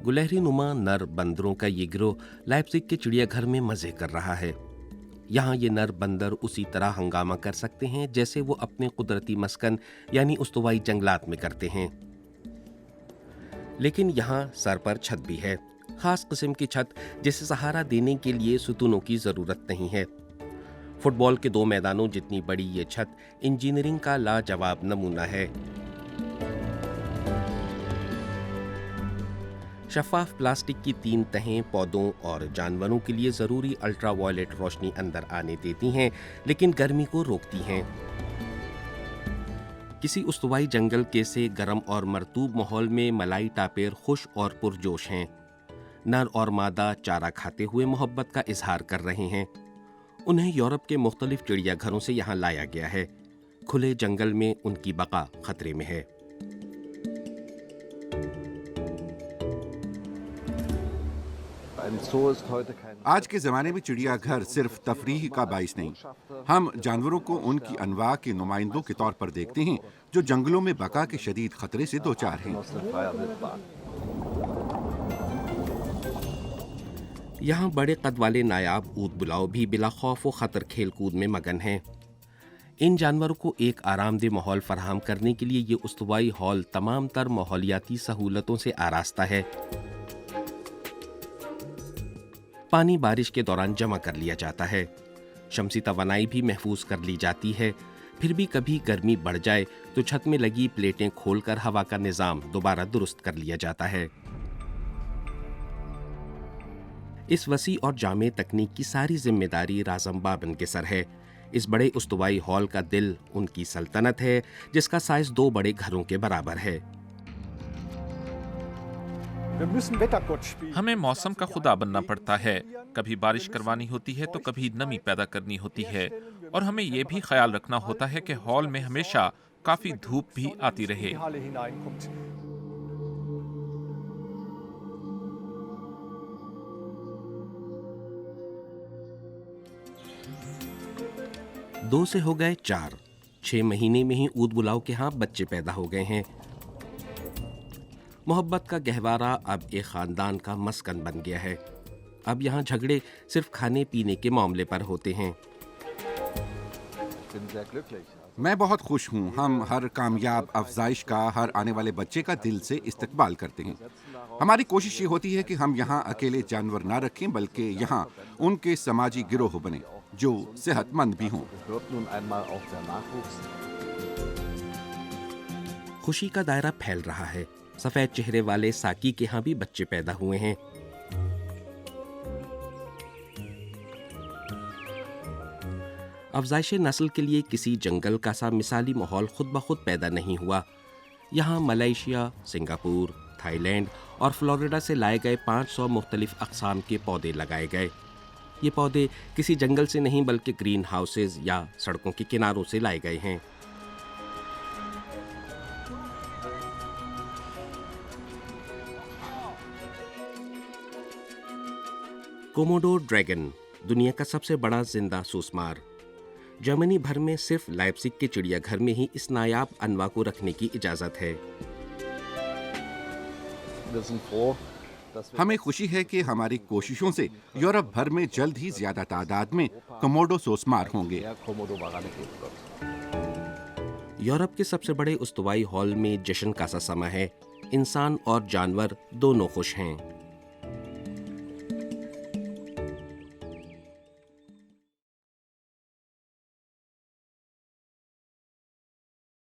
गुलहरी नुमा नर बंदरों का ये गिरोह लाइप्जिग के चिड़ियाघर में मजे कर रहा है। यहाँ ये नर बंदर उसी तरह हंगामा कर सकते हैं जैसे वो अपने कुदरती मस्कन यानी उस्तवाई जंगलात में करते हैं। लेकिन यहाँ सर पर छत भी है, खास किस्म की छत जिसे सहारा देने के लिए सुतूनों की जरूरत नहीं है। फुटबॉल के 2 मैदानों जितनी बड़ी ये छत इंजीनियरिंग का लाजवाब नमूना है। शफाफ प्लास्टिक की 3 तहें पौधों और जानवरों के लिए जरूरी अल्ट्रावायलेट रोशनी अंदर आने देती हैं, लेकिन गर्मी को रोकती हैं। किसी उस्तवाई जंगल के से गर्म और मरतूब माहौल में मलाई टापेर खुश और पुरजोश हैं। नर और मादा चारा खाते हुए मोहब्बत का इजहार कर रहे हैं। उन्हें यूरोप के मुख्तलिफ चिड़ियाघरों से यहाँ लाया गया है। खुले जंगल में उनकी बका खतरे में है। आज के ज़माने में चिड़ियाघर सिर्फ तफरीह का बाइस नहीं, हम जानवरों को उनकी अनवा के नुमाइंदों के तौर पर देखते हैं जो जंगलों में बका के शदीद खतरे से दो चार हैं। यहाँ बड़े कद वाले नायाब ऊद बुलाव भी बिला खौफ व खतर खेल कूद में मगन हैं। इन जानवरों को एक आरामदेह माहौल फराहम करने के लिए ये उस्तवाई हॉल तमाम तर माहौलियाती सहूलतों से आरास्ता है। पानी बारिश के दौरान जमा कर लिया जाता है, शमसी तवानाई भी महफूज कर ली जाती है। फिर भी कभी गर्मी बढ़ जाए तो छत में लगी प्लेटें खोलकर हवा का निजाम दोबारा दुरुस्त कर लिया जाता है। इस वसी और जामे तकनीक की सारी जिम्मेदारी राज़म बाबन के सर है। इस बड़े उस्तवाई हॉल का दिल उनकी सल्तनत है, जिसका साइज 2 बड़े घरों के बराबर है। हमें मौसम का खुदा बनना पड़ता है। कभी बारिश करवानी होती है तो कभी नमी पैदा करनी होती है, और हमें यह भी ख्याल रखना होता है कि हॉल में हमेशा काफी धूप भी आती रहे। दो से हो गए 4, 6 महीने में ही ऊद बुलाव के यहाँ बच्चे पैदा हो गए हैं। मोहब्बत का गहवारा अब एक खानदान का मस्कन बन गया है। अब यहाँ झगड़े सिर्फ खाने पीने के मामले पर होते हैं। मैं बहुत खुश हूँ। हम हर कामयाब अफजाइश का, हर आने वाले बच्चे का दिल से इस्तकबाल करते हैं। हमारी कोशिश ये होती है कि हम यहाँ अकेले जानवर ना रखें, बल्कि यहाँ उनके समाजी गिरोह बने जो सेहतमंद भी हों। खुशी का दायरा फैल रहा है। सफेद चेहरे वाले साकी के यहाँ भी बच्चे पैदा हुए हैं। अफजाइश नस्ल के लिए किसी जंगल का सा मिसाली माहौल खुद ब खुद पैदा नहीं हुआ। यहाँ मलेशिया, सिंगापुर, थाईलैंड और फ्लोरिडा से लाए गए 500 मुख्तलिफ अक़साम के पौधे लगाए गए। ये पौधे किसी जंगल से नहीं बल्कि ग्रीन हाउसेज या सड़कों के किनारों से लाए गए हैं। कोमोडो ड्रैगन दुनिया का सबसे बड़ा जिंदा सूसमार। जर्मनी भर में सिर्फ लाइप्जिग के चिड़ियाघर में ही इस नायाब अनवा को रखने की इजाजत है। हमें खुशी है कि हमारी कोशिशों से यूरोप भर में जल्द ही ज्यादा तादाद में कोमोडो सोसमार होंगे। यूरोप के सबसे बड़े उस्तवाई हॉल में जश्न का सा समा है। इंसान और जानवर दोनों खुश हैं।